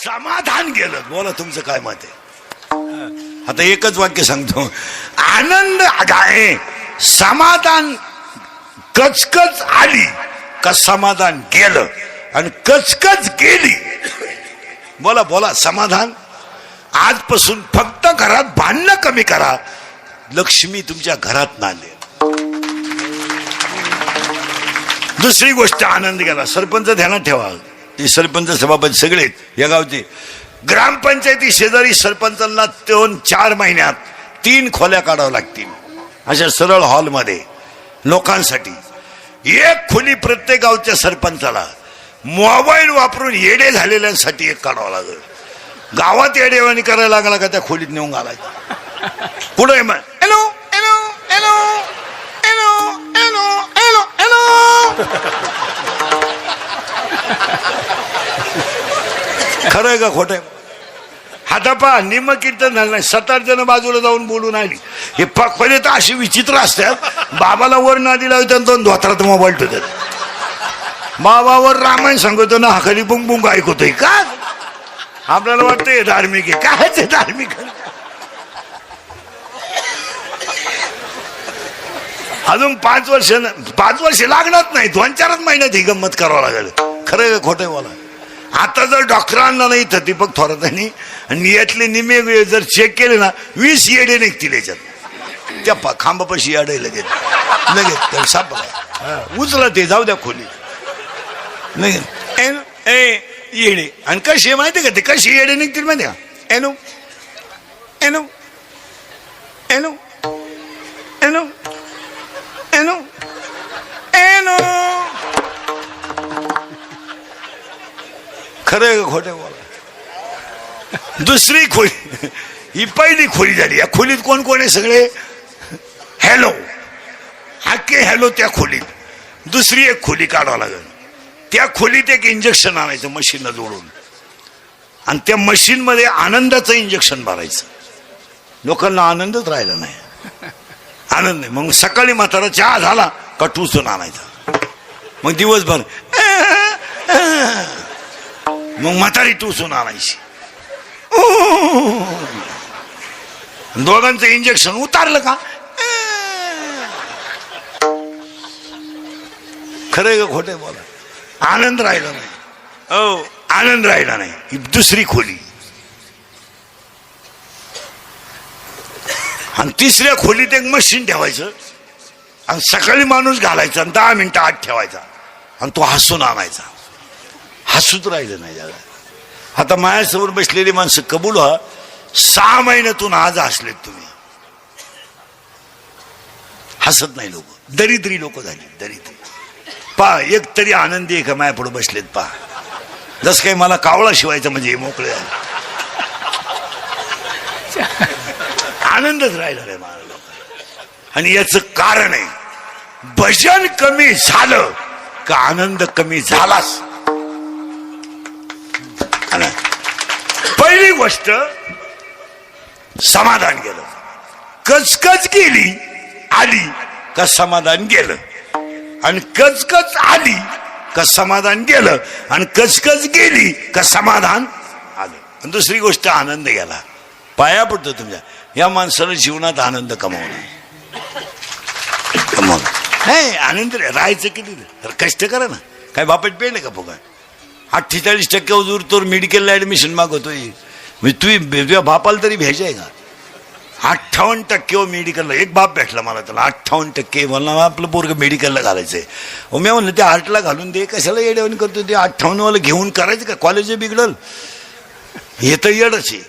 समाधान गेलं. बोला तुमचं काय मत आहे? आता एकच वाक्य सांगतो. आनंद आहे, समाधान कचकच आली का समाधान गेलं, आणि कचकच गेली. बोला बोला. समाधान आजपासून फक्त घरात भांडणं कमी करा, लक्ष्मी तुमच्या घरात नांदेल. दुसरी गोष्ट, आनंद गेला. सरपंच ध्यानात ठेवा, ते सरपंच सभापती सगळे या गावचे. ग्रामपंचायती शेजारी सरपंचांना 4 महिन्यात 3 खोल्या काढाव्या लागतील, अशा सरळ हॉलमध्ये लोकांसाठी. एक खोली प्रत्येक गावच्या सरपंचाला. मोबाईल वापरून येडे झालेल्यांसाठी एक काढावं लागेल. गावात येडेवाणी करायला लागला का त्या खोलीत नेऊन घालायचं. पुढे मग hello hello hello hello hello hello hello. खरं आहे का खोटं आहे? हातापा निम कीर्तन झालं नाही. 7-8 जण बाजूला जाऊन बोलून आली. हे पहिले तर अशी विचित्र असतात. बाबाला वर नादी लावतात, 2 धोत्रात मोबाईल ठेवतात. बाबावर रामायण सांगतो ना, खाली बुंग बुंग ऐकतोय का? आपल्याला वाटतंय धार्मिक आहे. काय ते धार्मिक? अजून 5 वर्ष लागणार नाही, 2-4 महिन्यात ही गंमत करावं लागेल. खरं का खोटं बोला? आता जर डॉक्टरांना नाही तर दीपक थोरातांनी यातले निमे जर चेक केले ना, 20 येडे निघतील याच्यात. त्या खांबापाशी येडे लगेच तर सापडा उचला ते, जाऊ द्या खोली. नाही येडे. आणि कशी माहिती का ते, कशी येडे निघतील माहिती का? एनो एनो एनो एनो एनो एनो. खरं का खोटं बोला? दुसरी खोली, ही पहिली खोली झाली. या खोलीत कोण कोण आहे? सगळे हॅलो, हाके हॅलो. त्या खोलीत दुसरी एक खोली काढावं लागेल. त्या खोलीत एक इंजेक्शन आणायचं मशीनला जोडून, आणि त्या मशीन मध्ये आनंदाचं इंजेक्शन भरायचं. लोकांना आनंदच राहिला नाही, आनंद नाही. मग सकाळी म्हातारा चहा झाला का टुचून आणायचा. मग दिवसभर मग म्हातारी टुचून आणायची. दोघांचं इंजेक्शन उतारलं का? खरं का खोटं बोला? आनंद राहिला नाही. हो, आनंद राहिला नाही. ही दुसरी खोली. आणि तिसऱ्या खोलीत एक मशीन ठेवायचं, आणि सकाळी माणूस घालायचा, आणि 10 मिनिटं आत ठेवायचा, आणि तो हसून आणायचा. हसूच राहिलं नाही जगा. आता माझ्यासमोर बसलेली माणसं कबूल व्हा, 6 महिन्यातून आज हसलेत तुम्ही. हसत नाही लोक, दरिद्री लोक झाली, दरिद्री. पहा, एक तरी आनंदी आहे का माया पुढे बसलेत? पहा, जस काही मला कावळा शिवायचा म्हणजे मोकळे झाले. आनंदच राहिला रे मला लोक. आणि याच कारण आहे, भजन कमी झालं का आनंद कमी झालाच. पहिली गोष्ट, समाधान गेलं. कचकच गेली आली का समाधान गेलं, आणि कचकच आली का समाधान गेलं, आणि कचकच गेली का समाधान आलं. आणि दुसरी गोष्ट, आनंद गेला. पाया पडतो तुमच्या या माणसाला जीवनात आनंद कमावला. नाही आनंद राहायचं किती तर कष्ट करा ना. काय बापात पेड का फुकट? 48% उजूर तर मेडिकलला ऍडमिशन मागवतोय. म्हणजे तुझ्या बापाला तरी भेजाय का? 58% मेडिकलला. एक बाप भेटला मला, त्याला 58%. मला आपलं पोरग मेडिकलला घालायचंय. मी म्हणलं ते 8ला घालून दे, कशाला येड्यावणी करतो? ते 58वाला घेऊन करायचं का? कॉलेज बिघडल. हे तर येडच आहे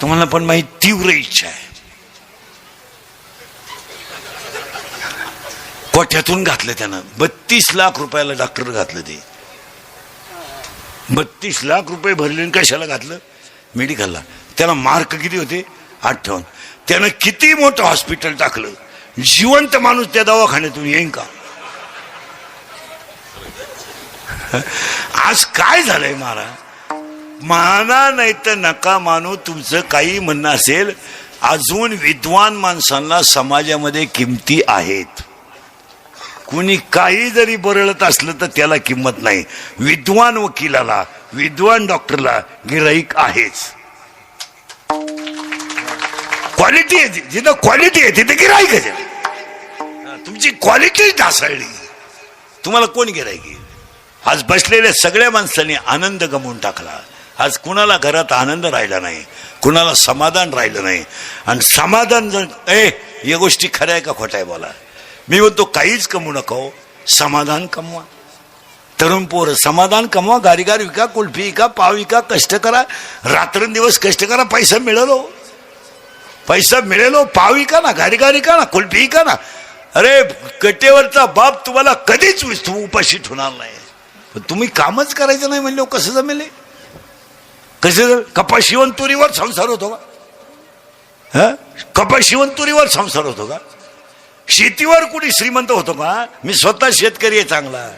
तुम्हाला. पण माझी तीव्र इच्छा आहे. कोठ्यातून घातलं त्यानं. 32 लाख रुपयाला डॉक्टर घातलं. ते 32 लाख रुपये भरले, कशाला घातलं? मेडिकलला. त्याला मार्क किती होते? 58. त्यानं किती मोठं हॉस्पिटल टाकलं. जिवंत माणूस त्या दवाखान्यातून येईन का? आज काय झालंय महाराज? माना नाही तर नका मानू, तुमचं काही म्हणणं असेल. अजून विद्वान माणसांना समाजामध्ये किमती आहेत. कुणी काही जरी बरळत असलं तर त्याला किंमत नाही. विद्वान वकिलाला, विद्वान डॉक्टरला गिराईक आहेच. क्वालिटी आहे, जिथं क्वालिटी आहे तिथे गिराईक आहे. तुमची क्वालिटी ढासळली, तुम्हाला कोण गिराईक आहे? आज बसलेल्या सगळ्या माणसांनी आनंद गमावून टाकला. आज कुणाला घरात आनंद राहिला नाही, कुणाला समाधान राहिलं नाही. आणि समाधान जर या गोष्टी खऱ्या आहे का खोट्या आहे बोला. मी म्हणतो काहीच कमवू नको, समाधान कमवा. तरुण पोर समाधान कमवा, गारीगार विका, कुल्फी विका, पाव विका, कष्ट करा, रात्रंदिवस कष्ट करा. पैसा मिळेलो, पैसा मिळेलो, पाव विका ना, गारीगार विका ना, कुल्फी विका ना. अरे कटेवरचा बाप तुम्हाला कधीच उपाशी ठेवणार नाही. पण तुम्ही कामच करायचं नाही म्हणले कसं जमेल? कसं कपाशिवण तुरीवर संसार होतो का? कपाशिवण तुरीवर संसार होतो का? शेतीवर कुणी श्रीमंत होतो का? मी स्वतः शेतकरी आहे चांगला.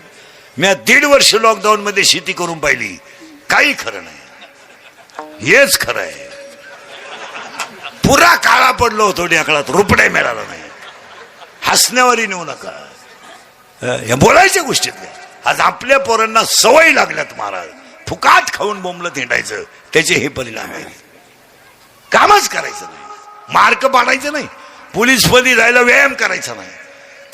मी 1.5 वर्ष लॉकडाऊन मध्ये शेती करून पाहिली. काही खरं नाही, हेच खरं आहे. पुरा काळा पडलो होतो ढेकळात, रुपये मिळाला नाही. हसण्यावरही नेऊ नका, या बोलायच्या गोष्टीतल्या. आज आपल्या पोरांना सवय लागल्यात महाराज फुकाट खाऊन बोंबलं हिंडायचं. त्याचे हे परिणाम आहे. कामच करायचं नाही, मार्क पाडायचं नाही, पोलीसपदी जायला व्यायाम करायचा नाही,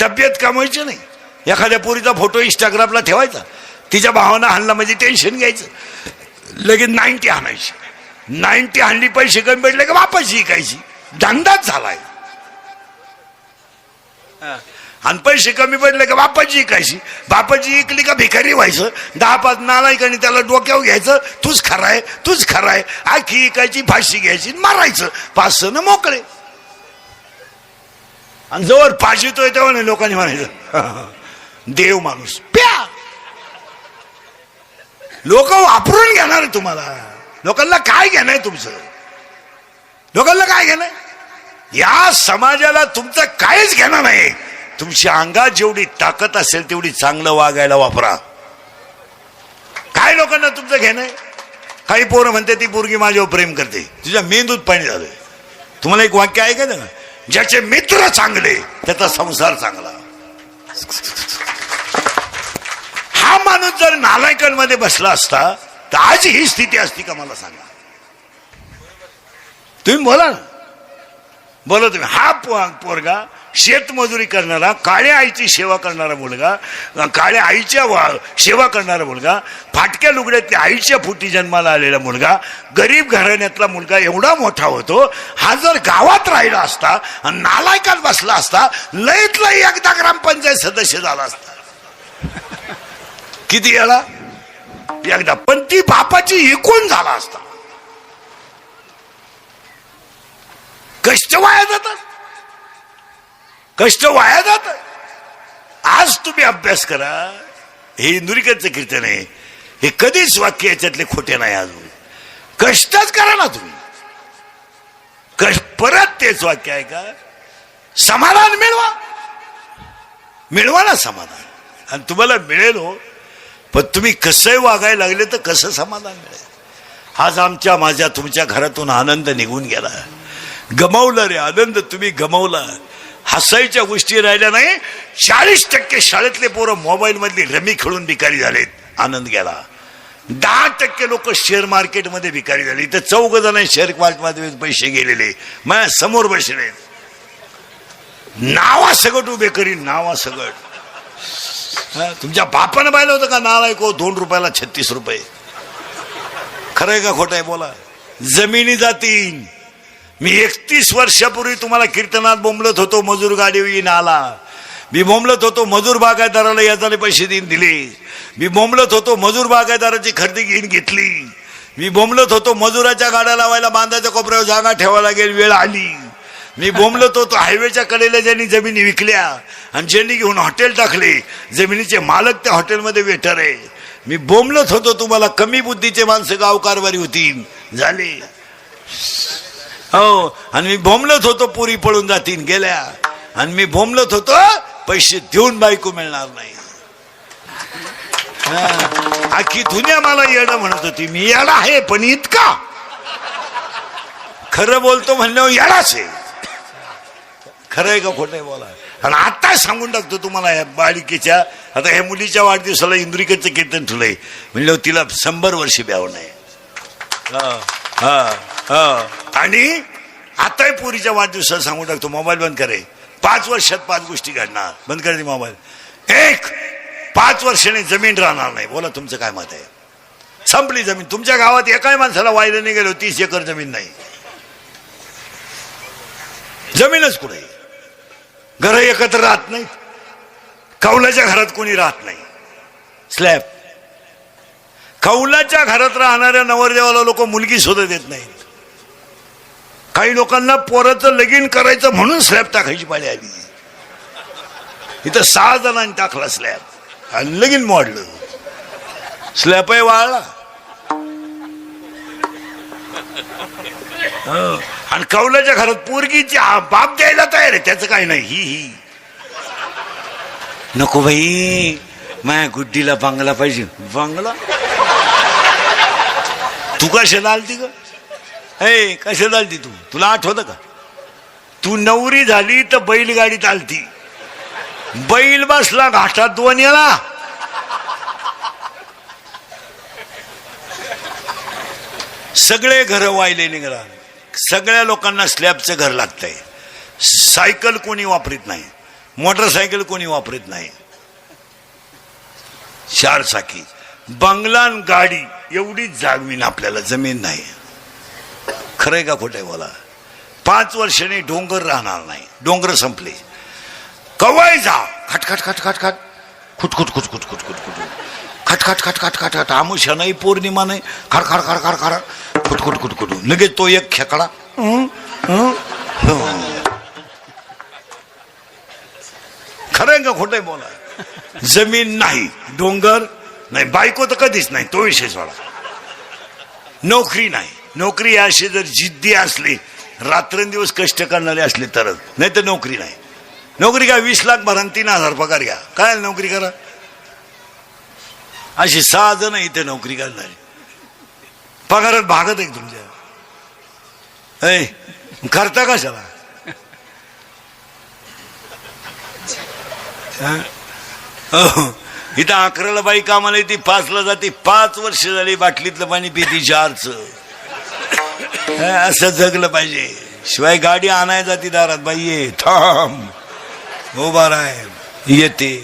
तब्येत कमवायची नाही. एखाद्या पोरीचा फोटो इंस्टाग्रामला ठेवायचा, तिच्या भावानं हाणला म्हणजे टेन्शन घ्यायचं, लगेच 90 हाणायची. 90 हाणली, पैसे कमी भेटले का वापस विकायची. धंदाच झालाय. आणि पैसे कमी पडले का बापाची इकायची. बापाची इकली का भिकारी व्हायचं. 10-5 नालायकांनी त्याला डोक्यावर घ्यायचं, तूच खराय, तूच खराय. आखी इकायची, फाशी घ्यायची, मारायचं. 500 न मोकळे. आणि जवळ फाशी येतोय तेव्हा लोकांनी म्हणायचं देव माणूस प्या. लोक वापरून घेणार तुम्हाला. लोकांना काय घेणं तुमचं? लोकांना काय घेणं? या समाजाला तुमचं काहीच घेणं नाही. तुमच्या अंगात जेवढी ताकद असेल तेवढी चांगलं वागायला वापरा. काय लोकांना तुमचं घेणं? काही पोरं म्हणते ती पोरगी माझ्यावर प्रेम करते, तुझ्या मेंदूत पाणी झालंय. तुम्हाला एक वाक्य ऐकायचं ना, ज्याचे मित्र चांगले त्याचा संसार चांगला. हा माणूस जर नालायकांमध्ये बसला असता तर आज ही स्थिती असती का? मला सांगा. तुम्ही बोला ना, बोला तुम्ही. हा पोरगा शेतमजुरी करणारा, काळ्या आईची सेवा करणारा मुलगा, काळ्या आईच्या सेवा करणारा मुलगा, फाटक्या लुगड्यातल्या आईच्या फुटी जन्माला आलेला मुलगा, गरीब घराण्यातला मुलगा एवढा मोठा होतो. हा जर गावात राहिला असता आणि नालायकात बसला असता, लईत लई एकदा ग्रामपंचायत सदस्य झाला असता. किती याला? एकदा. पण ती बापाची एकूण झाला असता. कष्ट वाया जातात, कष्ट वाया जातात. आज तुम्ही अभ्यास करा. हे इंदुरीकरचं कीर्तन आहे, हे कधीच वाक्य याच्यातले खोटे नाही. अजून कष्टच करा ना तुम्ही. परत तेच वाक्य आहे का? समाधान मिळवा, मिळवा ना समाधान. आणि तुम्हाला मिळेल हो, पण तुम्ही कसंही वागायला लागले तर कसं समाधान मिळेल? आज आमच्या माझ्या तुमच्या घरातून आनंद निघून गेला. गमावला रे आनंद, तुम्ही गमावला. हसायच्या गोष्टी राहिल्या नाही. 40% शाळेतले पोरं मोबाईल मधली रमी खेळून भिकारी झालेत, आनंद गेला. 10% लोक शेअर मार्केटमध्ये भिकारी झाली. तर 4 जण शेअर मार्केटमध्ये पैसे गेलेले माझ्या समोर बसले. नावा सगट उभे करीन, नावा सगट. तुमच्या बापानं पाहिलं होतं का नालायक हो? 2 रुपयाला 36 रुपये. खरंय का खोटं आहे बोला? जमिनी जातील. मी 31 वर्षापूर्वी तुम्हाला कीर्तनात बोंबलत होतो, मजूर गाडी येईन आला. मी बोंबलत होतो मजूर बागायतदाराला याच्याने पैसे देऊन दिले. मी बोंबलत होतो मजूर बागायतदाराची खरेदी घेऊन घेतली. मी बोंबलत होतो मजुराच्या गाड्या लावायला बांधाच्या कोपऱ्यावर जागा ठेवायला लागेल, वेळ आली. मी बोंबलत होतो हायवेच्या कडेला ज्यांनी जमिनी विकल्या आणि ज्यांनी घेऊन हॉटेल टाकले, जमिनीचे मालक त्या हॉटेलमध्ये वेटर आहे. मी बोंबलत होतो तुम्हाला कमी बुद्धीचे माणसं गाव कारभारी होतील, झाले हो. आणि मी बोंबलत होतो पुरी पळून जातील, गेल्या. आणि मी बोंबलत होतो पैसे देऊन बायको मिळणार नाही. आखी दुनिया मला येडं म्हणत होती. मी येडा आहे पण इतका खरं बोलतो म्हणल्यावर येडाच आहे. खरंय का खोटंय बोला? आणि आता सांगून टाकतो तुम्हाला या बालिकेच्या, आता ह्या मुलीच्या वाढदिवसाला इंद्रिकेचं कीर्तन ठेवलंय म्हणलं तिला 100 वर्ष ब्याव नाही. आणि आताही पोरीच्या वाढदिवसाला सांगून टाकतो मोबाईल बंद करे, 5 वर्षात 5 गोष्टी घडणार. बंद करायची मोबाईल. 5 वर्षाने जमीन राहणार नाही. बोला तुमचं काय मत आहे? संपली जमीन. तुमच्या गावात एकाही माणसाला वायला नाही गेलो 30 एकर जमीन नाही. जमीनच कुठे. घर एकत्र राहत नाहीत. कौलाच्या घरात कोणी राहत नाही. स्लॅब. कौलाच्या घरात राहणाऱ्या नवरदेवाला लोक मुलगी सुद्धा देत नाहीत. काही लोकांना पोराचं लगीन करायचं म्हणून स्लॅब टाकायची पाळी आली. इथं 6 जणांनी टाकला स्लॅब आणि लगीन मोडलं. स्लॅबही वाळला. आणि कौलाच्या घरात पोरगीची बाप द्यायला तयार आहे. त्याचं काही नाही. ही नको बाई, माझ्या गुड्डीला बंगला पाहिजे. बंगला? तू कशाला आलती ग? कशाला आलती तू? तुला आठवतं का? तू नवरी झाली तर बैलगाडीत आलती. बैल बसला घाटात 2 याला. सगळे घर वाहिले निघाला. सगळ्या लोकांना स्लॅबचं घर लागतंय. सायकल कोणी वापरीत नाही. मोटरसायकल कोणी वापरीत नाही. 4 चाकी. बंगला गाडी एवढीच जागवीन आपल्याला जमीन नाही. खरंय का खोटंय बोला? 5 वर्षांनी डोंगर राहणार नाही. डोंगर संपले. कवाय जा खटखट खटखट खट खुटखुट खुटखुट खुटखुट खुट खटखट खटखट खटखट. आमुषा नाही, पौर्णिमा नाही. खडखड खडखड खड खुटखुट खुटखुट. लगेच तो एक खेकडा. खरंय का खोटंय बोला? जमीन नाही, डोंगर नाही, बायको तर कधीच नाही. तो विषय सोडा. नोकरी नाही. नोकरी अशी जर जिद्दी असली, रात्रंदिवस कष्ट करणारे असले तरच, नाही तर नोकरी नाही. नोकरी काय 20 लाख भरा 3,000 पगार घ्या. काय नोकरी करा? अशी 6 जण इथे नोकरी करणारी. पगारात भागत आहे तुमच्या. करता कशाला? इथं 11ला बाई कामाला येते, 5ला जाते. 5 वर्ष झाली बाटलीतलं पाणी पिती, जारचं. असं जगलं पाहिजे. शिवाय गाडी आणाय जाती दारात. बाई ये, थांब, उभा राय, येते.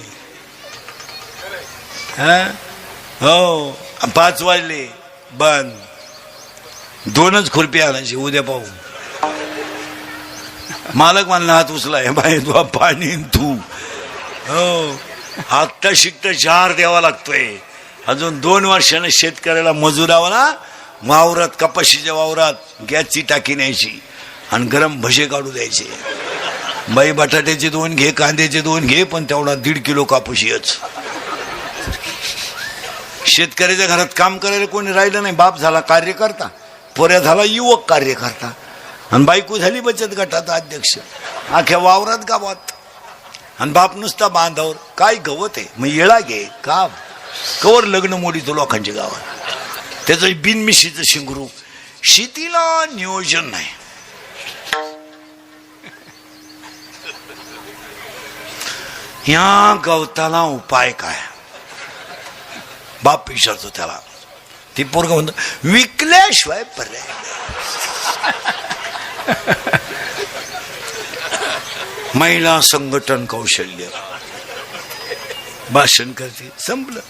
हो 5 वाजले बंद. 2च खुर्पी आणायची. उद्या पाहू. मालक म्हणला हात उचलाय. बाई तू पाणी तू. हो आत्ता शिकता 4 द्यावा लागतोय. अजून 2 वर्षाने शेतकऱ्याला मजुरावाला वावरात, कपाशीच्या वावरात गॅसची टाकी न्यायची आणि गरम भजे काढू द्यायचे. बाई बटाट्याचे 2 घे, कांद्याचे 2 घे, पण तेवढा 1.5 किलो कापूस येच. शेतकऱ्याच्या घरात काम करायला कोणी राहिलं नाही. बाप झाला कार्यकर्ता, पोऱ्या झाला युवक कार्यकर्ता, आणि बायको झाली बचत गटाचा अध्यक्ष. अख्या वावरात गावात. आणि बाप नुसता बांधावर. काय गवत आहे मग येळा घे का कवर लग्न मोडीतो लोकांच्या गावात. त्याचं बिनमिशीचं शिंगरू. शेतीला नियोजन नाही. या गवताला उपाय काय? बाप विचारतो त्याला. ती पोरग म्हणतो विकल्याशिवाय पर्याय. महिला संघटन कौशल्य भाषण करते. संपलं.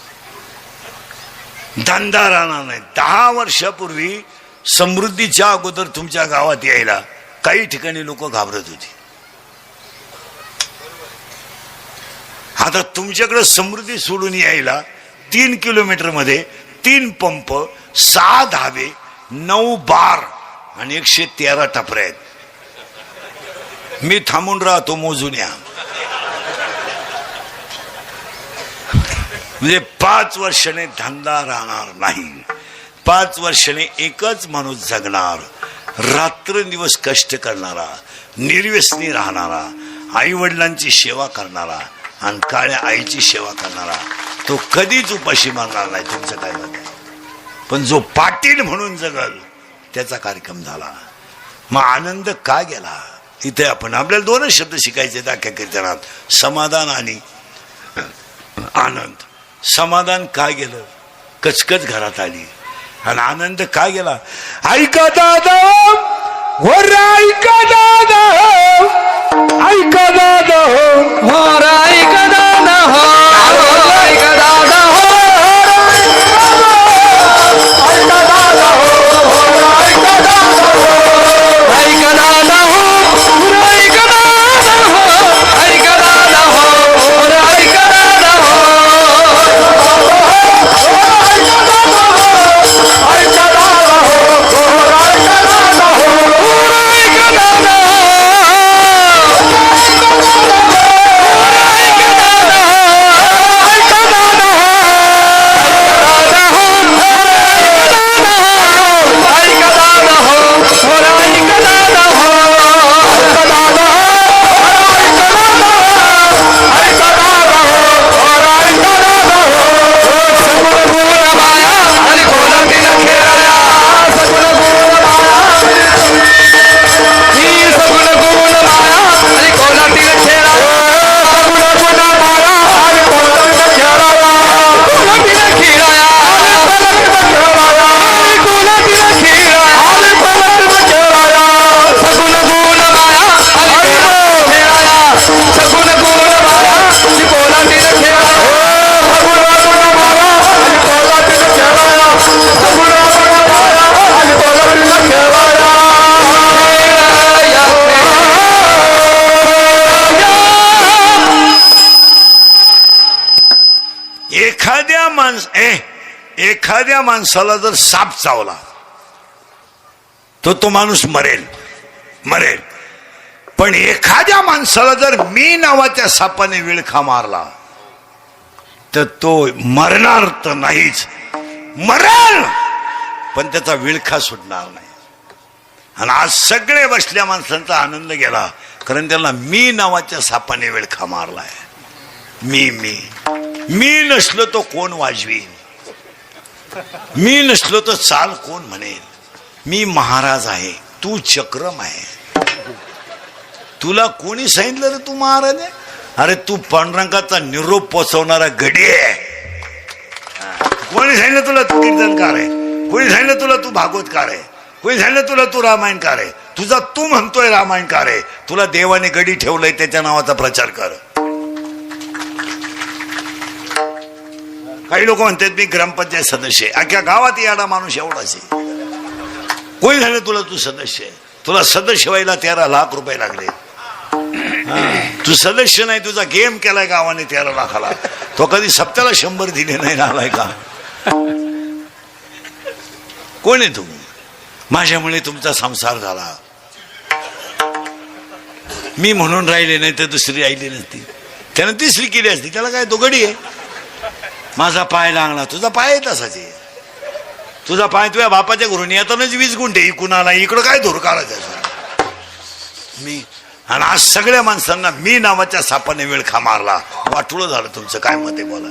धंदा राहणार नाही. 10 वर्षापूर्वी समृद्धीच्या अगोदर तुमच्या गावात यायला काही ठिकाणी लोक घाबरत होती. आता तुमच्याकडे समृद्धी सोडून यायला 3 किलोमीटर मध्ये 3 पंप, 6 धाबे, 9 बार आणि 113 टपऱ्या आहेत. मी थांबून राहतो, मोजून या. म्हणजे 5 वर्षाने धंदा राहणार नाही. 5 वर्षाने एकच माणूस जगणार. रात्रंदिवस कष्ट करणारा, निर्व्यसनी राहणारा, आई वडिलांची सेवा करणारा आणि काळ्या आईची सेवा करणारा, तो कधीच उपाशी मारणार नाही. तुमचं काय मत आहे? पण जो पाटील म्हणून जगल त्याचा कार्यक्रम झाला. मग आनंद का गेला? इथे आपण आपल्याला दोनच शब्द शिकायचे अख्ख्या कीर्तनात, समाधान आणि आनंद. समाधान का गेलं? कचकच घरात आली. आणि आनंद का गेला? ऐका दादा हो रे, ऐका दादा हो, ऐका दादा हो रे, ऐका दादा हो, ऐका दादा हो, ऐका दादा हो, ऐका दादा हो, ऐका दादा हो, ऐका दादा हो, ऐका दादा हो, ऐका दादा हो, एखाद्या माणसाला जर साप चावला तो माणूस मरेल मरेल. पण एखाद्या माणसाला जर मी नावाच्या सापाने विळखा मारला तर तो मरणार तर नाहीच, मरेल पण त्याचा विळखा सुटणार नाही. आणि आज सगळे बसल्या माणसांचा आनंद गेला, कारण त्याला मी नावाच्या सापाने विळखा मारलाय. मी नसलो तो कोण वाजवीन, मी नसलो तो चाल कोण म्हणेल. मी महाराज आहे, तू चक्रम आहे. तुला कोणी सांगितलं रे तू महाराज आहे? अरे तू पांडुरंगाचा निरोप पोचवणारा गडी आहे. कोणी सांगितलं तुला तू कीर्तनकार आहे? कोणी सांगितलं तुला तू भागवतकार आहे? कोणी सांगितलं तुला तू रामायणकार आहे? तुझा तू म्हणतोय रामायणकार आहे. तुला देवाने गडी ठेवलंय, त्याच्या नावाचा प्रचार कर. काही लोक म्हणतात मी ग्रामपंचायत सदस्य आहे. अख्ख्या गावात याडा माणूस एवढाच आहे. कोणी झालं तुला तू सदस्य आहे? तुला सदस्य व्हायला 13 लाख रुपये लागले. तू सदस्य नाही, तुझा गेम केलाय गावाने 13 लाखाला. तो कधी सप्त्याला 100 दिले नाही आलाय का? कोण आहे तू? माझ्यामुळे तुमचा संसार झाला, मी म्हणून राहिले नाही तर दुसरी राहिली नसती. त्यानं तिसरी केली असती. त्याला काय, तो गडी आहे. माझा पाय लागला, तुझा पाय तसाच आहे. तुझा पाय तुझ्या बापाच्या घरून येतानाच 20 गुंठे इकून आला, इकडं काय धूर काढायचं मी. आणि आज सगळ्या माणसांना मी नावाच्या सापाने विळखा मारला. वाटुळं झालं तुमचं. काय मत आहे बोला?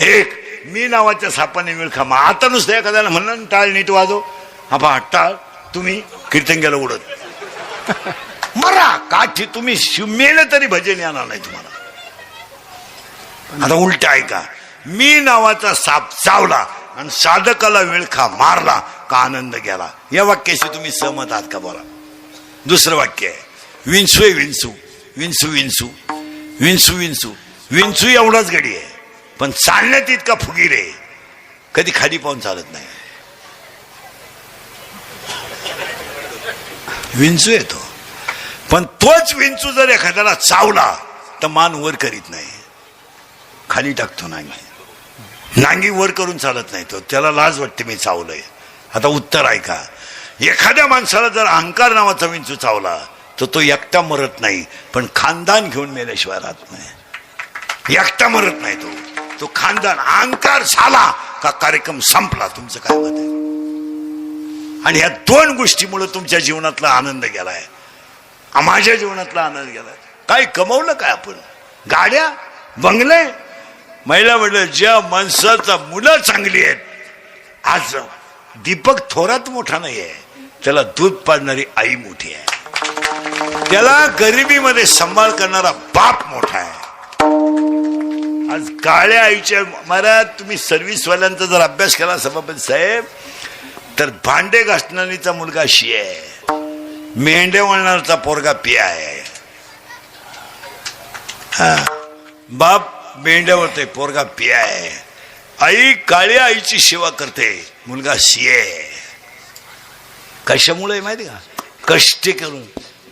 एक मी नावाच्या सापाने विळखा मार. आता नुसतं एखाद्याला म्हणलं टाळ नीट वाजव, हा टाळ, तुम्ही कीर्तन गेलं उडत मरा काठी. तुम्ही मेले तरी भजन येणार नाही तुम्हाला. आता उलट ऐका, मी नावाचा साप चावला आणि साधकाला विळखा मारला का आनंद गेला. या वाक्याशी तुम्ही सहमत आहात का बोला? दुसरं वाक्य आहे, विंचू विंचू विंचू विंचू विंचू विंचू विंचू एवढाच गडी आहे, पण चालण्यात इतका फुगीर आहे, कधी खाली पाहून चालत नाही. विंचू येतो, पण तोच विंचू जर एखाद्याला चावला तर मान वर करीत नाही, खाली टाकतो. नांगी वर करून चालत नाही तो. त्याला लाज वाटते मी चावलंय. आता उत्तर ऐका, एखाद्या माणसाला जर अहंकार नावाचा विंचू चावला तर तो एकटा मरत नाही, पण खानदान घेऊन मेल्याशिवाय राहत नाही. एकटा मरत नाही तो खानदान. अहंकार झाला का कार्यक्रम संपला. तुमचं काय मत आहे? आणि ह्या 2 गोष्टीमुळे तुमच्या जीवनातला आनंद गेलाय, माझ्या जीवनातला आनंद गेलाय. काय कमवलं काय आपण? गाड्या, बंगले, महिला म्हणलं. ज्या माणसाचा मुलं चांगली आहेत, आज दीपक थोरात मोठा नाही आहे, त्याला दूध पाजणारी आई मोठी आहे. त्याला गरिबीमध्ये सांभाळ करणारा बाप मोठा आहे. आज काळ्या आईच्या महाराज तुम्ही सर्व्हिसवाल्यांचा जर अभ्यास केला सभापती साहेब तर भांडे घासणारीचा मुलगा शी आहे, मेंढे वळणारचा पोरगा पिया आहे. बाप मेंढ्या वळते, पोरगा पिया आहे. आई काळ्या आईची सेवा करते, मुलगा शी आहे. कशामुळे माहिती का? कष्ट करून.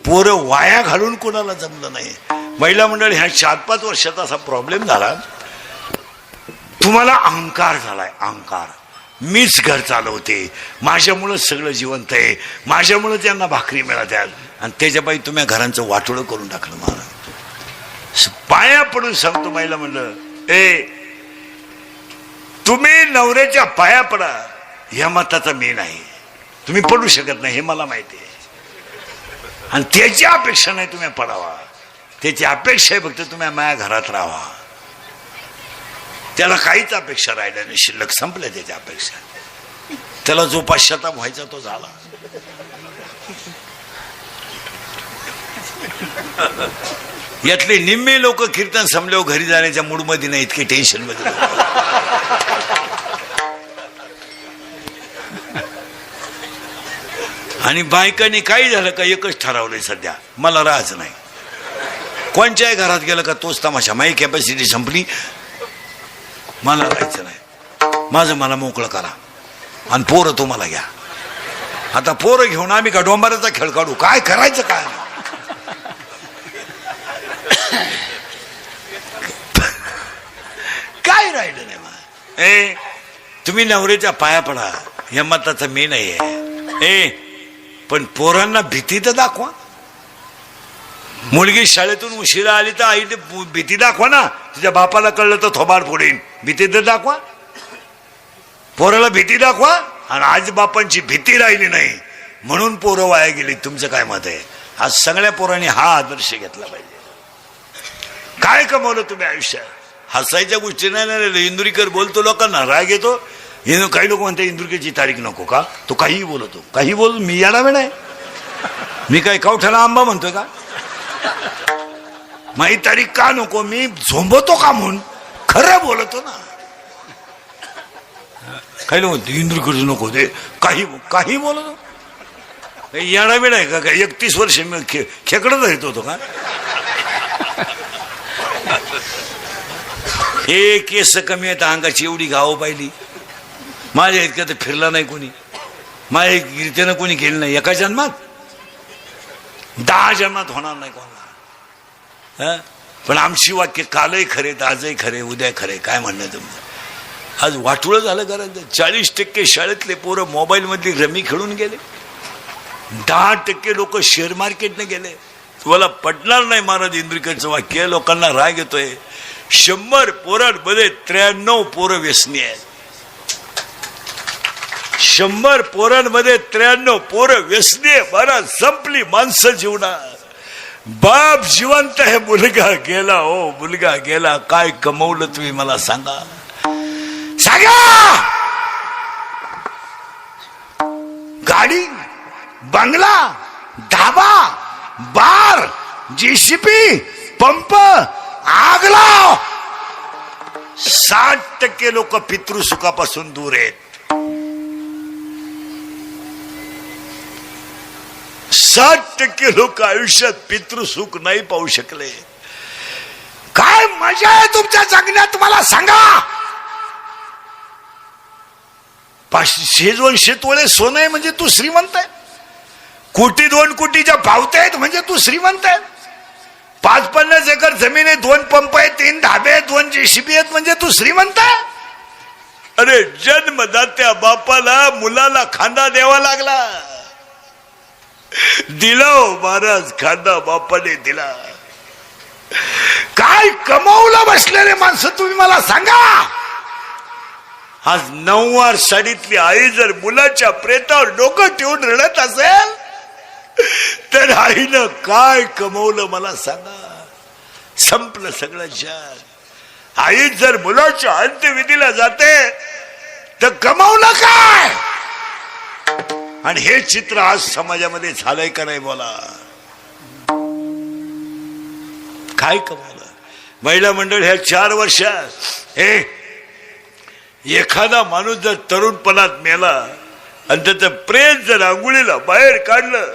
पोरं वाया घालून कोणाला जमलं नाही. महिला मंडळ ह्या 4-5 वर्षाचा असा प्रॉब्लेम झाला. तुम्हाला अहंकार झालाय, अहंकार. मीच घर चालवते, माझ्यामुळं सगळं जिवंत आहे, माझ्यामुळं त्यांना भाकरी मिळत आहेत, आणि त्याच्यापायी तुम्ही घरांचं वाटोळं करून टाकलं. महाराज पाया पडून सांगतो महिला मंडळ, तुम्ही नवऱ्याच्या पाया पडा. ह्या मताचा मी नाही, तुम्ही पडू शकत नाही हे मला माहिती आहे. आणि त्याची अपेक्षा नाही तुम्ही पडावा, त्याची अपेक्षा आहे फक्त तुम्ही माझ्या घरात राहावा. त्याला काहीच अपेक्षा राहिल्या नाही, शिल्लक संपल्या त्याच्या अपेक्षा. त्याला जो पश्चाताप व्हायचा तो झाला. यातले निम्मे लोक कीर्तन संपल्यावर घरी जाण्याच्या मूडमध्ये नाही, इतके टेन्शन मध्ये. आणि बायकांनी काही झालं का एकच ठरवलंय सध्या, मला राहायचं नाही. कोणच्याही घरात गेलं का तोच तमाशा, माझी कॅपॅसिटी संपली, मला राहायचं नाही, माझं मला मोकळं करा, आणि पोरं तुम्हाला घ्या. आता पोरं घेऊन आम्ही का डोंबाराचा खेळ काढू? काय करायचं काय? काय राहिलं नाही. तुम्ही नवऱ्याच्या पाया पडा, या मताचं मी नाही आहे. पण पोरांना भीती तर दाखवा. मुलगी शाळेतून उशिरा आली तर आई भीती दाखवा ना. तुझ्या बापाला कळलं तर थोबाड फोडेन. भीती तर दाखवा, पोराला भीती दाखवा. आणि आज बापांची भीती राहिली नाही म्हणून पोरं वाया गेली. तुमचं काय मत आहे? आज सगळ्या पोरांनी हा आदर्श घेतला पाहिजे. काय कमवलं तुम्ही आयुष्यात? हसायच्या गोष्टी नाही. इंदुरीकर बोलतो, लोकांना राग येतो. काही लोक म्हणते इंदुरकीची तारीख नको का? तो काहीही बोलतो, काही बोल. मी याला वेळ आहे, मी काय कवठाला आंबा म्हणतोय का? माझी तारीख का नको? मी झोंबतो का म्हणून खरं बोलतो ना. काही लोक इंदुरकीचं नको ते, काही बोलतो. याला वेळ आहे का? 31 वर्ष मी खेकडत राहत होतो का? एक केस कमी आहेत अंगाची, एवढी गावं पाहिली. माझ्या इतकं तर फिरला नाही कोणी, माझ्या रीतीनं कोणी केलं नाही. एका जन्मात 10 जन्मात होणार नाही कोणाला. पण आमची वाक्य कालही खरे, आजही खरे, उद्या खरे. काय म्हणणं तुमचं? आज वाटुळं झालं कारण 40% शाळेतले पोरं मोबाईल मधली रमी खेळून गेले. 10% लोक शेअर मार्केटने गेले. तुम्हाला पटणार नाही महाराज इंद्रिकरचं वाक्य, लोकांना राग येतोय. 100 पोरांमध्ये 93 पोरं व्यसनी आहेत. 100 पोरांमध्ये 93 पोरं व्यसनी आहे. महाराज संपली माणसं जीवनात. बाप जिवंत आहे, मुलगा गेला. हो मुलगा गेला. काय कमवलं तुम्ही मला सांगा, सांगा. गाडी, बंगला, धाबा, बार, JCB, पंप, आग लाव. 60% लोक पितृसुखापासून दूर आहेत. 60% लोक आयुष्यात पितृसुख नाही पाहू शकले. काय मजा आहे तुमच्या जगण्यात मला सांगा. 500-200 तोळे सोनं आहे म्हणजे तू श्रीमंत आहे. 1-2 कोटीच्या पावत्या आहेत म्हणजे तू श्रीमंत आहे. 50-50 एकर जमीन आहे, 2 पंप आहेत, 3 धाबे आहेत, 2 JCB आहेत म्हणजे तू श्रीमंत आहे. अरे जन्मदात्या बापाला मुलाला खांदा द्यावा लागला. दिला हो महाराज, खांदा बापाने दिला. काय कमावलं बसलेले माणसं तुम्ही मला सांगा. आज 9वार साडीतली आई जर मुलाच्या प्रेतावर डोकं ठेवून रडत असेल तर आईनं काय कमवलं मला सांगा. संपलं सगळं जग. आई जर मुलाच्या अंत्यविधीला जाते तर कमावलं काय? आणि हे चित्र आज समाजामध्ये झालंय का नाही बोला. काय कमावलं महिला मंडळ ह्या 4 वर्षात. एखादा माणूस जर तरुणपणात मेला आणि त्याचं प्रेत जर आंघोळीला बाहेर काढलं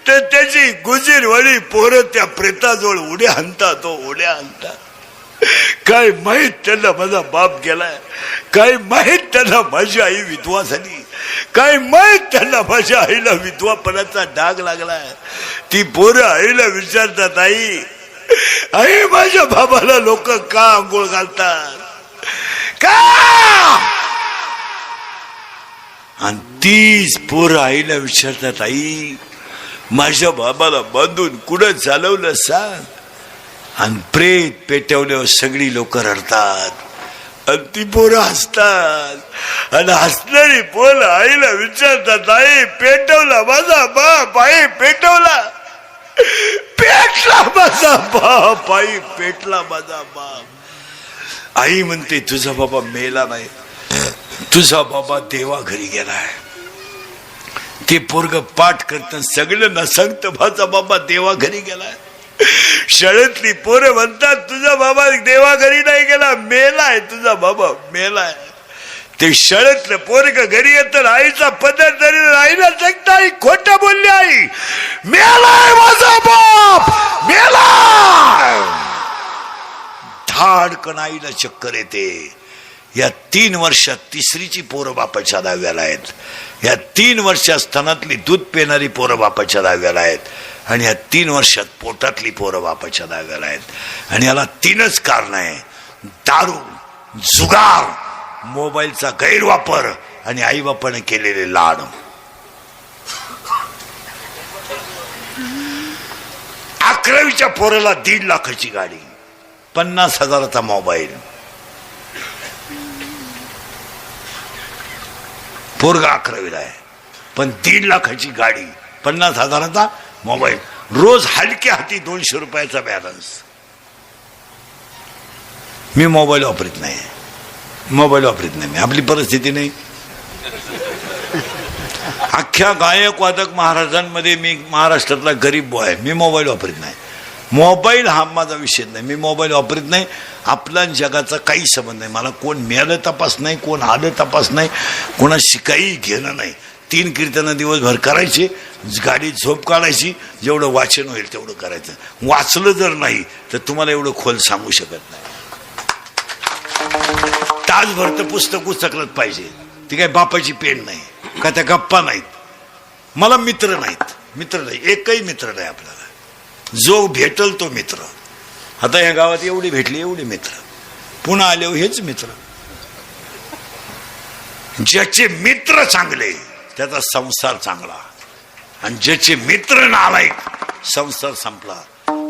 तर त्याची गुजीरवाडी पोरं त्या प्रेताजवळ उड्या आणतात, उड्या आणतात. काय माहित त्यांना माझा बाप गेलाय, काय माहित त्यांना माझी आई विधवा झाली, काय माहित त्यांना माझ्या आईला विधवापणाचा डाग लागलाय. ती पोरं आईला विचारतात, आई आई माझ्या बाबाला लोक का आंघोळ घालतात का? आणि तीच पोरं आईला विचारतात, आई माझ्या बाबाला बांधून कुठं चालवलं सांग. आणि प्रेत पेटवल्यावर सगळी लोक रडतात आणि ती पोरं हसतात. आणि हसणारी पोरं आईला विचारतात, आई पेटवला माझा बाप, आई पेटवला, पेटला माझा बाप, आई पेटला माझा बाप. आई म्हणते तुझा बाबा मेला नाही, तुझा बाबा देवा घरी गेलाय. ते पोरग पाठ करत सगळ्यांना सांगत माझा बाबा देवा घरी गेलाय. शाळेतली पोरं म्हणतात तुझा बाबा देवा घरी नाही गेला, मेलाय, तुझा बाबा मेलाय. ते शाळेतलं पोरग घरी येत आईचा पदर धरी आईला सांगता, आई खोटं बोलली, आई मेलाय माझा बाप, मेलाय. धाडकन आईला चक्कर येते. या 3 वर्षात तिसरीची पोरं बापाच्या दहाव्याला आहेत. या 3 वर्षात स्तनातली दूध पिणारी पोरं बापाच्या दहाव्याला आहेत. आणि या 3 वर्षात पोटातली पोरं बापाच्या दहाव्याला आहेत. आणि याला 3च कारण आहे, दारू, जुगार, मोबाईलचा गैरवापर आणि आई बापाने केलेले लाड. अकरावीच्या पोराला 1.5 लाखाची गाडी, 50,000चा मोबाईल. पोरगा 11वीला आहे पण 1.5 लाखाची गाडी, 50,000चा मोबाईल, रोज हलक्या हाती 200 रुपयाचा बॅलन्स. मी मोबाईल वापरत नाही, मोबाईल वापरत नाही मी, आपली परिस्थिती नाही. अख्ख्या गायक वादक महाराजांमध्ये मी महाराष्ट्रातला गरीब बॉय आहे. मी मोबाईल वापरत नाही. मोबाईल हा माझा विषय नाही, मी मोबाईल वापरत नाही. आपला जगाचा काही संबंध नाही. मला कोण मिळालं तपास नाही, कोण आलं तपास नाही, कोणाशी काही घेणं नाही. 3 कीर्तनं दिवसभर करायचे, गाडीत झोप काढायची, जेवढं वाचन होईल तेवढं करायचं. वाचलं जर नाही तर तुम्हाला एवढं खोल सांगू शकत नाही. तासभर तर पुस्तक उचकलत पाहिजे. ती काय बापाची पेन नाही का, त्या गप्पा नाहीत. मला मित्र नाहीत, मित्र नाही, एकही मित्र नाही आपल्याला. जो भेटल तो मित्र. आता या गावात एवढी भेटली, एवढे मित्र, पुन्हा आले हेच मित्र. ज्याचे मित्र चांगले त्याचा संसार चांगला, आणि ज्याचे मित्र नालायक संसार संपला.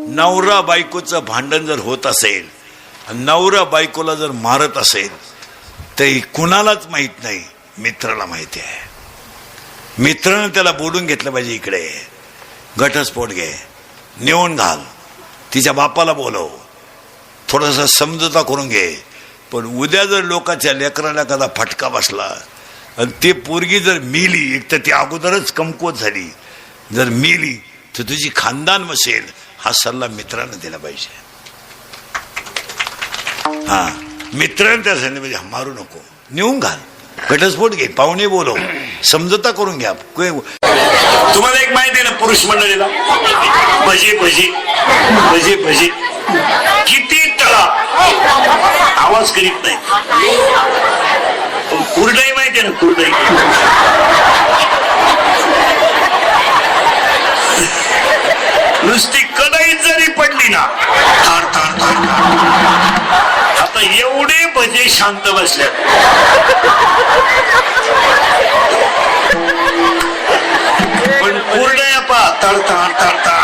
नवरा बायकोचं भांडण जर होत असेल, नवरा बायकोला जर मारत असेल तर कुणालाच माहित नाही, मित्राला माहिती आहे. मित्रानं त्याला बोलून घेतलं पाहिजे, इकडे घटस्फोट घे, नेऊन घाल, तिच्या बापाला बोलव, थोडासा समजूता करून घे. पण उद्या जर लोकांच्या लेकराला कदा फटका बसला आणि ते पोरगी जर मिली, एक तर ती अगोदरच कमकुवत झाली, जर मिली तर तुझी खानदान बसेल. हा सल्ला मित्रानं दिला पाहिजे. हा, मित्रांनो त्या सांगितलं पाहिजे, मारू नको, नेऊन घाल, घटस्फोट घे, पाहुणे बोलव, समजूता करून घ्या. तुम्हाला एक माहिती आहे ना, पुरुष मंडळीला भजी भजी भजी भजी किती तळा, आवाज करीत नाही. कुरडई माहिती आहे ना, कुरडई, नुसती कढईत जरी पडली ना, थार थार थार थार. आता एवढे भजे शांत बसले, पण कुरडया पा तडता तडता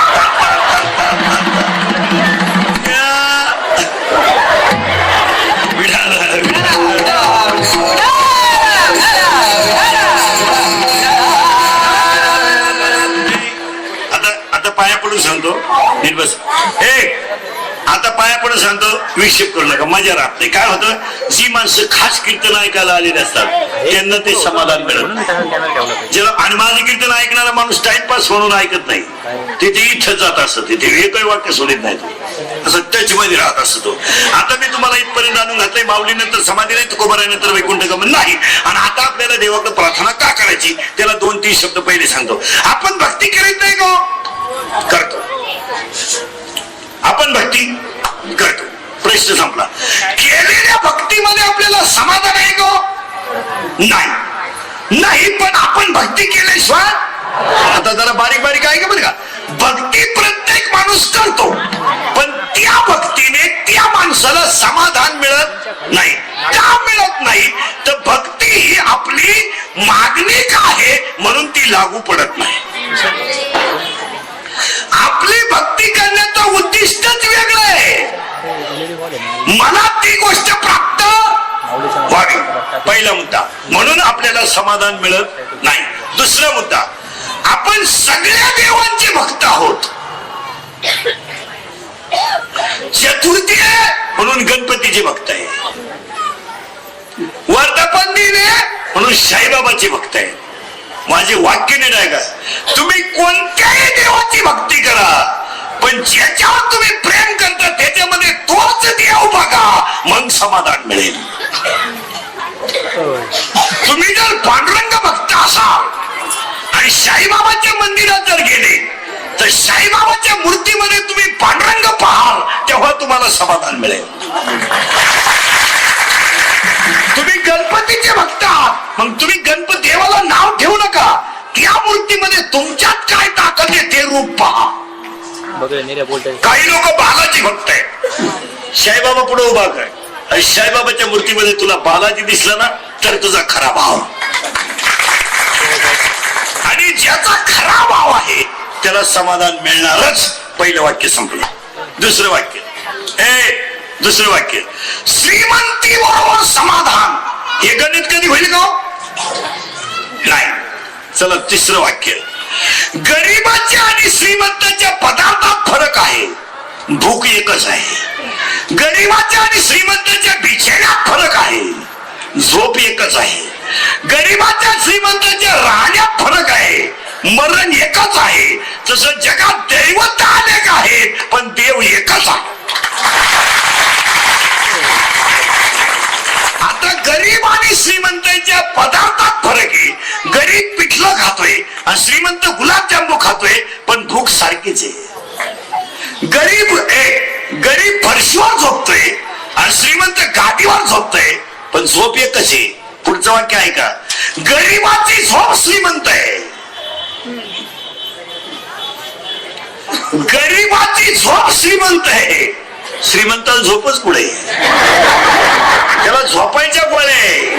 आता पाया पडून सांगतो, बस. हे आता पाया पडून सांगतो, विक्षेप करू नका, मजा राहत नाही. काय होतं, जी माणसं खास कीर्तन ऐकायला आलेली असतात त्यांना ते समाधान मिळत. जेव्हा आणि माझं कीर्तन ऐकणारा माणूस टाइमपास म्हणून ऐकत नाही, तिथे इथं जात असत, तिथे एकही वाक्य सोडित नाही, असं टच मध्ये राहत असतो. आता मी तुम्हाला इथपर्यंत आणून घातलंय, माऊलीनंतर समाधी नाही, तुकोबारानंतर वैकुंठ गमन नाही. आणि आता आपल्याला देवाकडे प्रार्थना का करायची, त्याला 2-3 शब्द पहिले सांगतो. आपण भक्ती करीत नाही का? करतो. आपण भक्ती करतो, प्रश्न संपला. केलेल्या भक्तीमध्ये आपल्याला समाधान आहे का? नाही. पण आपण भक्ती केल्याशिवाय, आता जरा बारीक बारीक आहे का बरं का, भक्ती प्रत्येक माणूस करतो, पण त्या भक्तीने त्या माणसाला समाधान मिळत नाही. का मिळत नाही? तर भक्ती ही आपली मागणी का आहे म्हणून ती लागू पडत नाही. आपली भक्ती करण्याचं उद्दिष्टच वेगळं आहे. मला ती गोष्ट प्राप्त व्हावी, पहिला मुद्दा. म्हणून आपल्याला समाधान मिळत नाही. दुसरा मुद्दा, आपण सगळ्या देवांचे भक्त आहोत. चतुर्थी आहे म्हणून गणपतीचे भक्त आहे, वर्धापन दिन आहे म्हणून साईबाबाचे भक्त आहे. माझे वाक्य नाही का, तुम्ही कोणत्याही देवाची भक्ती करा, पण ज्याच्यावर तुम्ही प्रेम करता त्याच्यामध्ये तोच देव बघा, मग समाधान मिळेल. तुम्ही जर पांडुरंग भक्त असाल आणि साईबाबाच्या मंदिरात जर गेले तर साईबाबाच्या मूर्तीमध्ये तुम्ही पांडुरंग पाहाल, तेव्हा तुम्हाला समाधान मिळेल. तुम्ही गणपतीचे भक्त आहात, मग तुम्ही गणपती देवाला नाव ठेवू नका, त्या मूर्तीमध्ये तुमच्यात काय ताकद आहे ते रूप पहा. काही लोक बालाजी भक्त आहेत, साईबाबा पुढे उभा काय, आणि साईबाबाच्या मूर्तीमध्ये तुला बालाजी दिसला ना तर तुझा खरा भाव. आणि ज्याचा खरा भाव आहे त्याला समाधान मिळणारच. पहिलं वाक्य संपलं. दुसरं वाक्य, श्रीमंती बरोबर समाधान, हे गणित कधी होईल का? नाही. चला तिसरं वाक्य, गरीबाच्या आणि श्रीमंताच्या पदार्थात फरक आहे, भूक एकच आहे. गरीबाच्या आणि श्रीमंताच्या बिछाण्यात फरक आहे, झोप एकच आहे. गरीबाच्या श्रीमंताच्या राहण्यात फरक आहे, मरण एकच आहे. तसं जगात दैवत अनेक आहेत पण देव एकच आहे. आता गरीब आणि श्रीमंताच्या पदार्थात फरक आहे. गरीब पिठलं खातोय आणि श्रीमंत गुलाबजांबू खातोय, पण भूक सारखीच आहे. गरीब फरशीवर झोपतोय आणि श्रीमंत गादीवर झोपतोय, पण झोप एकच आहे. पुढचं वाक्य आहे का, गरीबाची झोप श्रीमंत आहे, गरीबाची झोप श्रीमंत आहे. श्रीमंताला झोपच पुढे, त्याला झोपायच्या गोळे.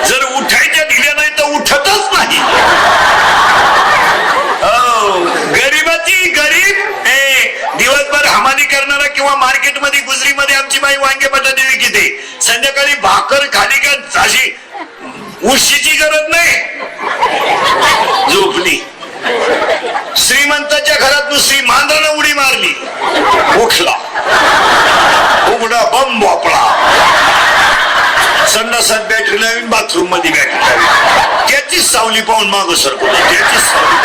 जर उठायच्या दिल्या नाही तर उठतच नाही. गरीब दिवसभर हमाली करणारा किंवा मार्केटमध्ये गुजरीमध्ये आमची बाई वांगे बटाटे विकते, संध्याकाळी भाकर खाली का अशी उशीची गरज नाही, झोपली. श्रीमंताच्या घरात नुसती मांजरानं उडी मारली, उठला, उघडा बंब वापरा, संडासात बॅटरी लावून बाथरूम मध्ये बॅटरी लावली, त्याचीच सावली पाहून मागं सरकवली, त्याचीच सावली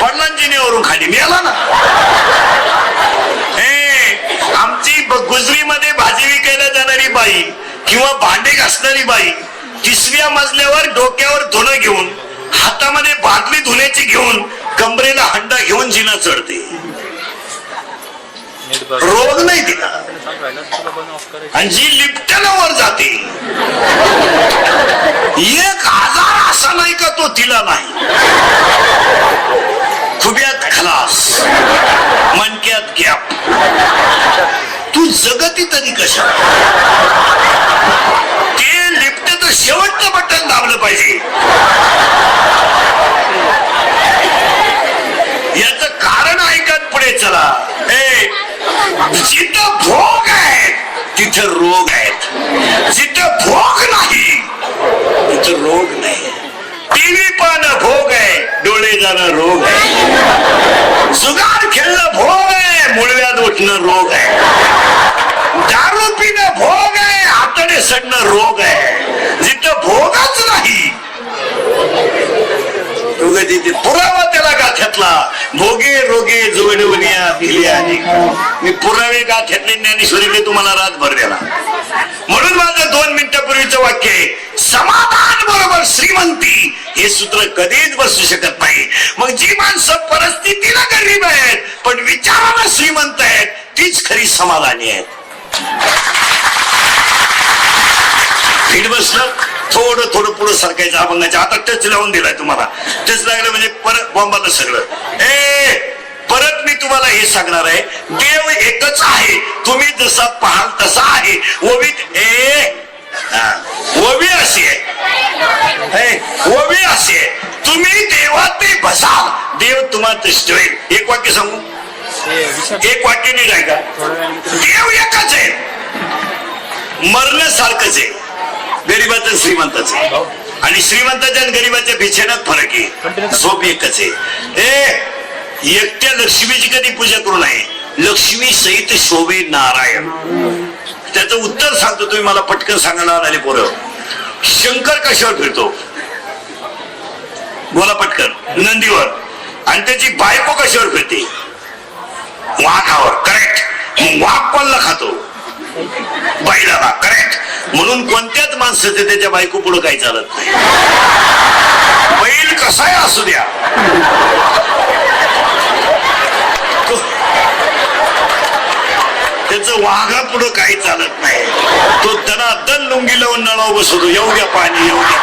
पडलांजिनीवरून खाली मिळाला ना. आमची गुजरीमध्ये भाजी विकायला जाणारी बाई किंवा भांडे घासणारी बाई 3ऱ्या मजल्यावर डोक्यावर धुणं घेऊन, हातामध्ये बादली धुण्याची घेऊन, कमरेला हंडा घेऊन जिना चढते. रोग नाही तिला. आणि जी लिफ्टनं वर जाते, एक आजार असा नाही का तो तिला नाही. खुब्यात खलास, मणक्यात गॅप. तू जगती तरी कशा? ते लिफ्टचं शेवटचं बटन दाबलं पाहिजे. याच कारण ऐकत पुढे चला. जिथं भोग आहेत तिथं रोग आहेत, जिथं भोग नाही तिथं रोग नाही. टीव्ही पाहणं भोग आहे, डोळे जाणं रोग आहे. जो जुगार खेळणं भोग आहे, मुळव्यात उठणं रोग आहे, दारू पिणं भोग आहे, हाताने सडणं रोग आहे. जिथं भोगच नाही तिथे पुरावा त्याला गाथ्यातला, भोगे रोगे जुळवण्या दिल्या. मी पुरावे गाथ्यातले ज्ञानेश्वरीने तुम्हाला रातभर द्याला. म्हणून माझं 2 मिनिटापूर्वीचं वाक्य आहे, समाधान बरोबर श्रीमंती हे सूत्र कधीच बसू शकत नाही. मग जी माणसं परिस्थितीला गरीब आहेत पण विचाराला श्रीमंत आहेत तीच खरी समाधानी आहेत. फिट बसलं, थोडं थोडं पुढे सरकायचं अभंगाच्या. आता टच लावून दिलाय तुम्हाला, टच लागलं म्हणजे परत बॉम्बाला सगळं. परत मी तुम्हाला हे सांगणार आहे, देव एकच आहे, तुम्ही जसा पाहाल तसा आहे. ओवी अशी आहे, ओवी अशी आहे, तुम्ही देवात बसाल देव तुम्हाला दृष्टी होईल. एक वाक्य सांगू, एक वाक्य नाही आहे का? देव एकच आहे, मरण्यासारखंच आहे, गरीबाचं श्रीमंताचं. आणि श्रीमंताच्या आणि गरीबाच्या बिछाण्यात फरक आहे, झोप एकच आहे. एकट्या लक्ष्मीची कधी पूजा करू नये, लक्ष्मी सहित शोभे नारायण. त्याचं उत्तर सांगतो, तुम्ही मला पटकन सांगायला आले पोरं. शंकर कशावर फिरतो? बोला पटकन. नंदीवर. आणि त्याची बायको कशावर फिरते? वाघावर. करेक्ट. मग वाघ कोणला खातो? बैलाला. करेक्ट. म्हणून कोणत्याच माणसाचे त्याच्या बायको पुढे काही चालत नाही. बैल कसाही असू द्या, त्याचं वाघा पुढं काही चालत नाही. तो त्यांना दन लुंगी लावून नळावर बसवतो, येऊ द्या पाणी, येऊ द्या.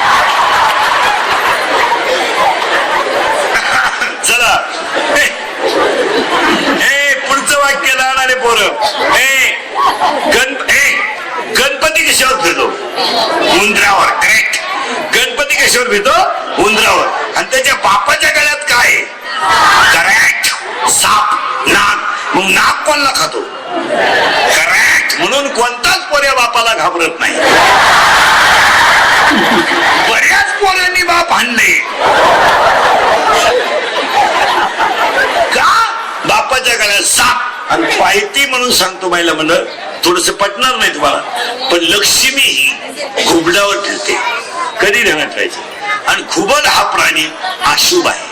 चला पुढचं वाक्य लावणारे पोरं. गणपती कशावर फिरतो? उंदरावर. करेक्ट. गणपती कशावर फिरतो? उंदरावर. आणि त्याच्या बापाच्या गळ्यात काय? करेक्ट. साप. नाग. मग नाग कोणला खातो? करेक्ट. म्हणून कोणताच पोऱ्या बापाला घाबरत नाही. बऱ्याच पोरांनी बाप आणले का? बापाच्या गळ्यात साप. आणि पायती म्हणून सांगतो बाईला म्हणलं, थोडस पटणार नाही तुम्हाला, पण लक्ष्मी ही घुबडावर फिरते. कधी ध्यानात ठेवायचं. आणि घुबड हा प्राणी अशुभ आहे,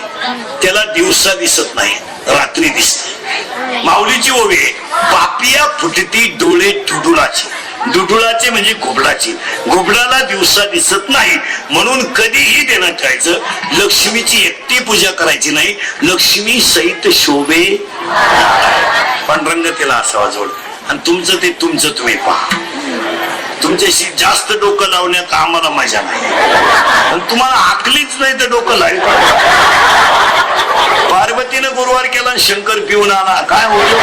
त्याला दिवसा दिसत नाही, रात्री दिसते. माऊलीची ओवी आहे, पापिया फुटती डोळे डुडुळाची. डुडुळाचे म्हणजे घुबडाची. घुबडाला दिवसा दिसत नाही, म्हणून कधीही देण्यात ठेवायचं, लक्ष्मीची एकटी पूजा करायची नाही, लक्ष्मी सहित शोभे पांडुरंग तिला असावा जोड. आणि तुमचं ते तुमचं तुम्ही पहा. तुमच्याशी जास्त डोकं लावण्यात आम्हाला मजा नाही, आणि तुम्हाला आकलीच नाही तर डोकं लावेल. पार्वतीनं गुरुवार केला आणि शंकर पिऊन आला, काय होतो?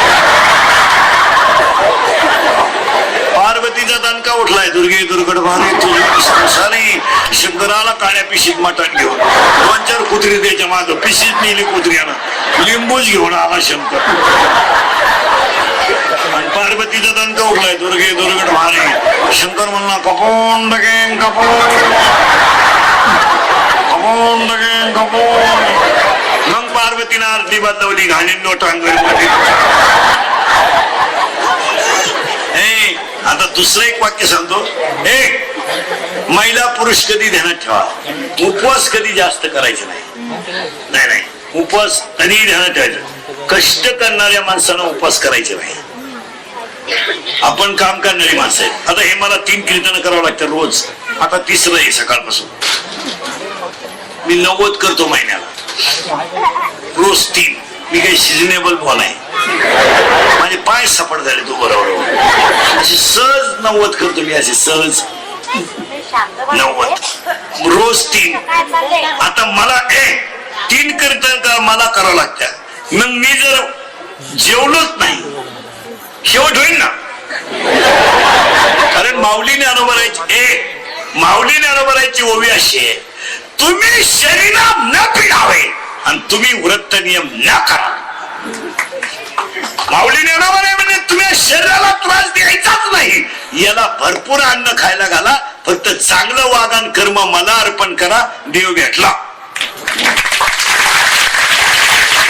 पार्वतीचा दणका उठलाय, दुर्गे दुर्गड भारी तुझी. शंकराला काळ्या पिशीत मटण घेऊन 2-4 कुत्री त्याच्या माग पिशीत नेली कुत्र्यानं, लिंबूच घेऊन आला शंकर. आणि पार्वतीचा दणका उठलाय, दुर्गे दुर्गड भारी. शंकर म्हणला कपोंड गेंग कपोंड कपोंड गेंग कपोंड. मग पार्वतीनं आरती बदलवली, घाणीन नोटांगरी. आता दुसरं एक वाक्य सांगतो. महिला पुरुष कधी ध्यानात ठेवा, उपवास कधी जास्त करायचे नाही. नाही, उपवास कधी ध्यानात ठेवायचं. कष्ट करणाऱ्या माणसानं उपवास करायचे नाही. आपण काम करणारी माणसं आहेत. आता हे मला 3 कीर्तन करावं लागतं रोज. आता 3रं आहे सकाळपासून. मी 90 करतो महिन्याला, रोज 3. मी काही सिजनेबल बॉल आहे, माझे पाय सपाट झाले तो बरोबर. असे सहज 90 करतो मी, असे सहज 90 रोज 3. आता मला 3 कीर्तन का मला करावं लागतं. मग मी जर जेवलोच नाही, शेवट होईल ना. कारण माऊली ज्ञानोबराची ओवी अशी आहे, तुम्ही शरीरात न पिडावे आणि तुम्ही व्रत नियम न करा. माऊली ज्ञानोबा म्हणजे तुम्ही शरीराला त्रास द्यायचाच नाही, याला भरपूर अन्न खायला घाला, फक्त चांगलं वागण कर्म मला अर्पण करा, देव भेटला.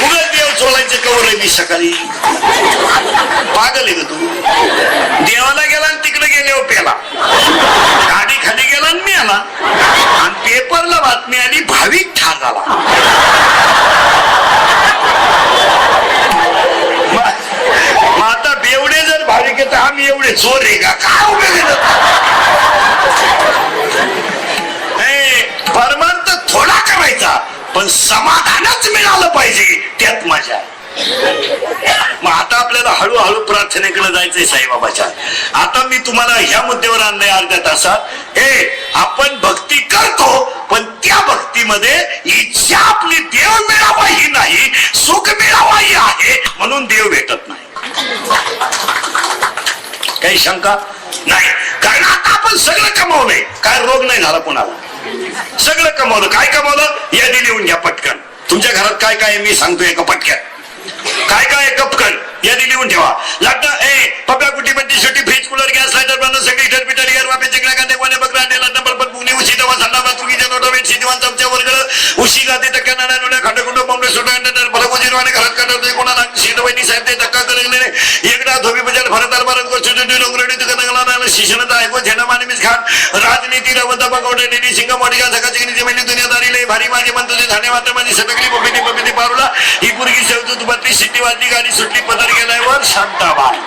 उगाच देव सोलायचं कवर आहे मी सकाळी पागल आहे ग तू देवाला गेला आणि तिकडे गेले पेला गाडी खाली गेला आणि मी आला आणि पेपरला बातमी आली भाविक ठार झाला मग आता बेवडे जर भाविक येत आम्ही एवढे चोर आहे का काय उपयोग परमार्थ थोडा करायचा पण समाधानच मिळालं पाहिजे त्यात मजा मग आता आपल्याला हळूहळू प्रार्थनेकडे जायचंय साईबाबाच्या आता मी तुम्हाला ह्या मुद्द्यावर आणलंय अर्ध्या तासात आपण भक्ती करतो पण त्या भक्तीमध्ये इच्छा आपली देव मिळावा ही नाही सुख मिळावा ही आहे म्हणून देव भेटत नाही काही शंका नाही कारण आता आपण सगळं कमावलंय काय रोग नाही झाला कोणाला सगळं कमावलं काय कमावलं यादी लिहून घ्या पटकन तुमच्या घरात काय काय मी सांगतो एका पटक्यात काय काय कपकन यादी लिहून ठेवा लागतं पप्या कुटी बत्ती छोटी फ्रीज कूलर गॅस लायटर बनवून सगळी हिटर पिटर गिअर वापे चिकला कांदे कोणे बकरा अंडे लग्न बडबड बुगणी उशी दवा संडा बाथरुकीच्या नोटा बेट शिदिवान चमच्या वर्ग उशी गाते टक्क्या नाण्या नोड्या खांडकुंड बॉम्बे सोडा अंडे भरकोजीरवाने घरात काढतो कोणाला शीतवैनी साहेब ते धक्का करगले एकदा धोबी बजाल भरत आरबारत को छोटी लोंगरेडी तिकडे नगला शिक्षणाचा ऐकून झेंडा मानिमिस खान राजनीती रवंता बगवडे डेडी सिंग मोडिका सकाळची गिनीची महिने दुनियादारी लय भारी माझे म्हणतो ते ठाणे मात्र माझी सटकली बबिनी पारुला ही पुरगी शेवटू 32 शिट्टी वाजली गाडी सुटली पदर गेल्यावर शांताबाई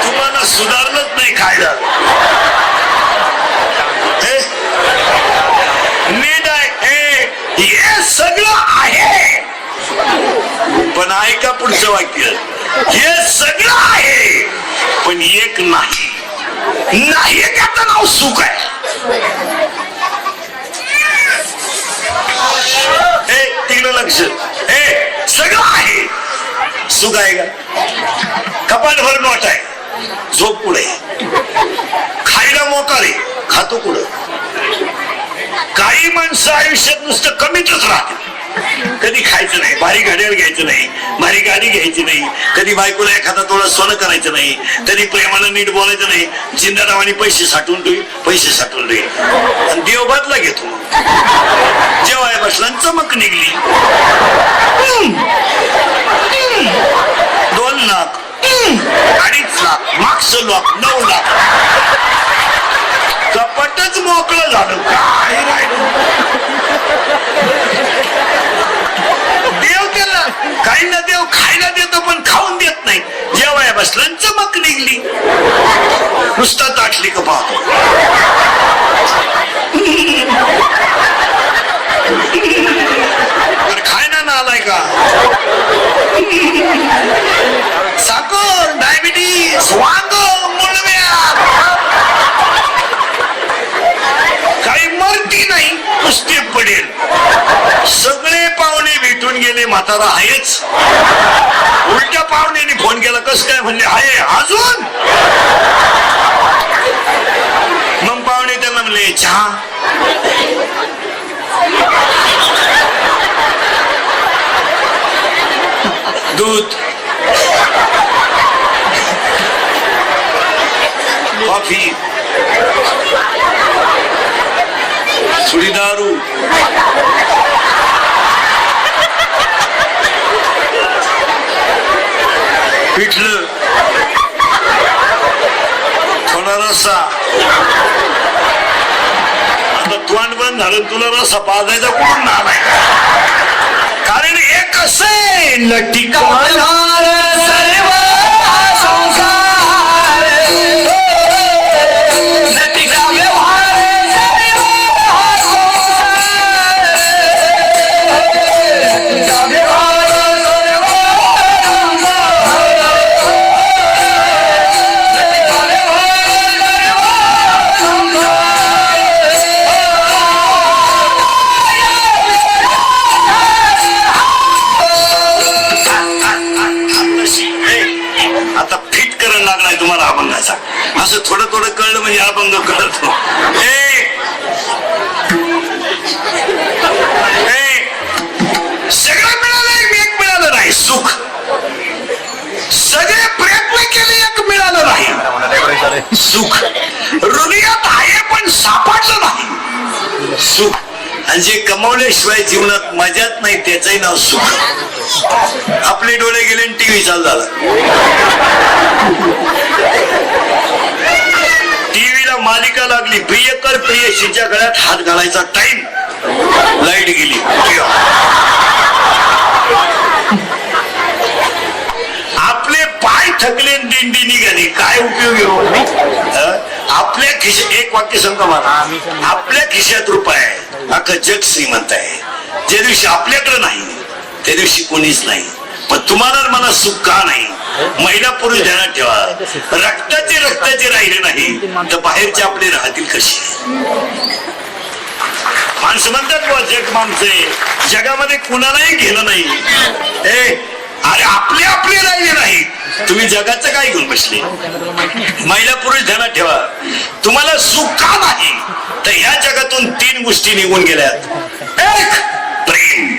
तुम्हाला सुधारलंच नाही काय झालं नीट आहे हे सगळं आहे पण ऐका पुढचं वाक्य हे सगळं आहे पण एक नाही त्याचं नाव सुख आहे तिकडं लक्ष सगळं आहे सुख आहे का कपाट भर नोट आहे झोप पुढे खायला मोकार आहे खातो पुढं काही माणसं आयुष्यात नुसतं कमीतच राहते कधी खायचं नाही भारी घड्याळ घ्यायचं नाही भारी गाडी घ्यायची नाही कधी बायकोला एखादा थोडं सोनं करायचं नाही कधी प्रेमानं नीट बोलायचं नाही जिंदारावानी पैसे साठवून ठेवी आणि देव बदला घेतो जेव्हा बसला चमक निघली 2 लाख 2.5 लाख मागचं लाख 9 लाख कपटच मोकळं झालं काय देव त्याला काही ना देव खायला देतो पण खाऊन देत नाही जेव्हा बसला चमक निघली नुसता ताटली का पाहतो खायला ना आलाय का साखर डायबिटीस वांग मुळव्या काही मरती नाही नुसते पडेल सगळे पाहुणे भेटून गेले म्हातारा आहेच उलट्या पाहुण्याने फोन केला कस काय म्हणले आहे अजून मग पाहुणे त्यांना म्हणले चहा दूध कॉफी थोडी दारू पिठलं थोडा रस्सा आता तोंड बंद झालं तुला रस्सा पाजायचा कोण ना नाही कारण एक कसे लटिका सर्व संसार लटिका व्यवहार तुम्हाला अभंगाचा असं थोडं थोडं कळलं म्हणजे अभंग कळतो सगळं मिळालं एक मिळालं नाही सुख सगळे प्रयत्न केले एक मिळालं नाही सुख हृदयात आहे पण सापडलं नाही सुख. आणि जे कमावल्याशिवाय जीवनात मजाच नाही त्याचंही नाव सुख. आपले डोळे गेले आणि टीव्ही चालू झाला. टीव्हीला मालिका लागली, प्रियकर प्रियशीच्या गळ्यात हात घालायचा टाइम, लाईट गेली. आपले पाय थकले, दिंडी निघाली, काय उपयोगी हो? आपल्या खिशात एक वाक्य सांगा मला, आपल्या खिशात रुपये आहे, अख्खं जग श्रीमंत आहे. ज्या दिवशी आपल्याकडे नाही त्या दिवशी कोणीच नाही. पण तुम्हाला मला सुख का नाही? महिला पुरुष ध्यानात ठेवा, रक्ताचे राहिले नाही तर बाहेरचे आपले राहतील कशी? माणसं म्हणतात जग माणसे, जगामध्ये कुणालाही घेणं नाही. अरे आपले राहिले नाही, तुम्ही जगाचं काय घेऊन बसले? महिला पुरुष ध्यानात ठेवा, तुम्हाला सुख का नाही तर ह्या जगातून 3 गोष्टी निघून गेल्यात. एक, प्रेम.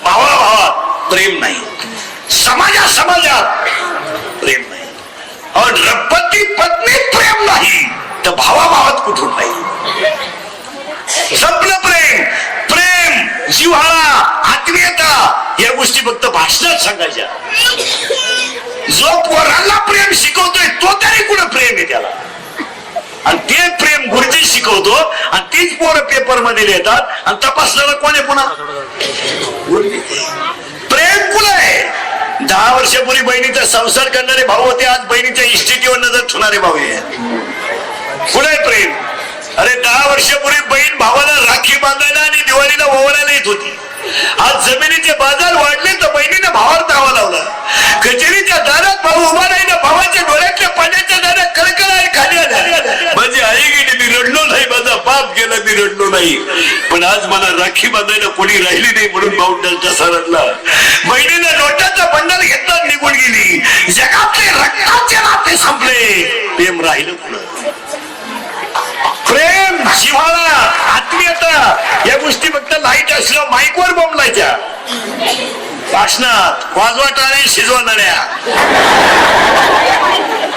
भावाभावात प्रेम नाही, समाजात प्रेम नाही, और पती पत्नीत प्रेम नाही तर भावाभावात कुठून नाही? संपलं प्रेम. प्रेम, जिव्हाळा, आत्मीयता या गोष्टी फक्त भाषणात सांगायच्या. जो पोरांना प्रेम शिकवतोय तो तरी कुठं प्रेम आहे त्याला? आणि ते प्रेम गुरुजी शिकवतो आणि तीच पोरं पेपर मध्ये लिहितात आणि तपासणारा कोण आहे पुन्हा? प्रेम कुठं आहे? 10 वर्षापूर्वी बहिणीचा संसार करणारे भाऊ होते, आज बहिणीच्या इस्टेटीवर नजर ठेवणारे भाऊ आहे. कुठं आहे प्रेम? अरे 10 वर्षापूर्वी बहीण भावाला राखी बांधायला आणि दिवाळीला ओवाळायला येत होती. आज जमिनीचे बाजार वाढले तर बहिणीने भावावर दावा लावला. कचेरीच्या दारात भाऊ उभा राहिला, भावाच्या डोळ्यातल्या पाण्याच्या दारात कळकळ खाली आल्या. माझी आई गेली, मी रडलो नाही, माझा बाप गेला, मी रडलो नाही. पण आज मला राखी बांधायला कोणी राहिली नाही म्हणून भाऊ डलचा रडला. बहिणीने नोटाचा बंडल घेतला, निघून गेली. जगातले रक्ताचे नाते संपले, प्रेम राहिलं पुढं. प्रेम, जिव्हाळा, आत्मीयता या गोष्टी फक्त लाईट असल्यावर माईकवर बोंबलायच्या. भाषणात वाजवा टाळे शिजवणाऱ्या.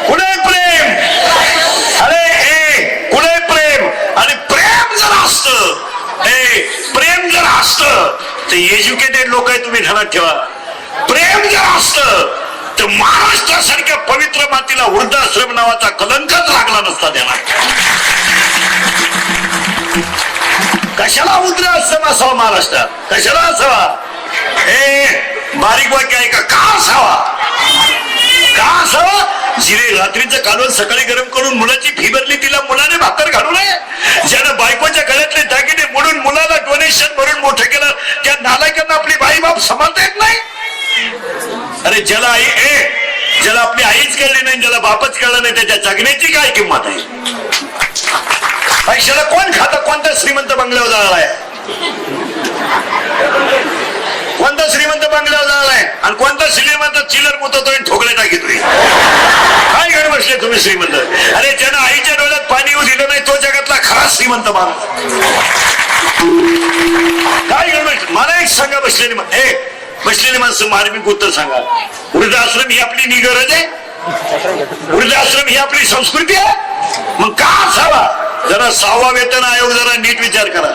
कुठे प्रेम? अरे कुठे प्रेम? आणि प्रेम जर असतं तर एज्युकेटेड लोक आहे, तुम्ही ध्यानात ठेवा. प्रेम जर असतं तर महाराष्ट्रासारख्या पवित्र मातीला वृद्धाश्रम नावाचा कलंकच लागला नसता त्याला. कशाला वृद्धाश्रम असावा महाराष्ट्रात? कशाला असावा? बारीक वाक्य आहे का असावा? का असावा? जिरे रात्रीचं कालवण सकाळी गरम करून मुलाची फी भरली, तिला मुलाने भाकर घालू नये. ज्यानं बायकोच्या गळ्यातले दागिने मोडून मुलाला डोनेशन भरून मोठं केलं, त्या नालायकांना आपली बाई बाप समानता येत नाही. अरे ज्याला आपली आईच कळली नाही, ज्याला बापच कळलं नाही, त्याच्या जगण्याची काय किंमत आहे? पैशाला कोण खातं? कोणता श्रीमंत बंगल्यावर जाळलाय? कोणता श्रीमंत बंगल्यावर जाळलाय आणि कोणता श्रीमंत चिलर मुततोय, ठोकले टाकीतोय? काय घेऊन बसले तुम्ही श्रीमंत? अरे ज्यानं आईच्या डोळ्यात पाणी येऊ दिलं नाही तो जगातला खरा श्रीमंत माणूस. काय घेऊन बसले? मला एक सांगा, बसलेली माणसं मार्मिक उत्तर सांगा. वृद्धाश्रम ही आपली निगरज आहे? वृद्धाश्रम ही आपली संस्कृती आहे? मग का असावा? जरा 6वा वेतन आयोग जरा नीट विचार करा.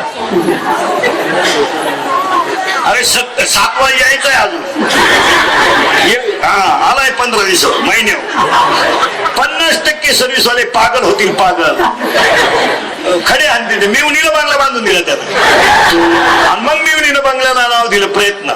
अरे 7वा यायचा आहे अजून. आलाय 15-20 महिने. 50% सर्व्हिसवाले पागल होतील, पागल. खडे आणते, मिवणीला बांगला बांधून दिला त्याला, आणि मग मिवणीनं बांगल्याला नाव दिलं प्रयत्न.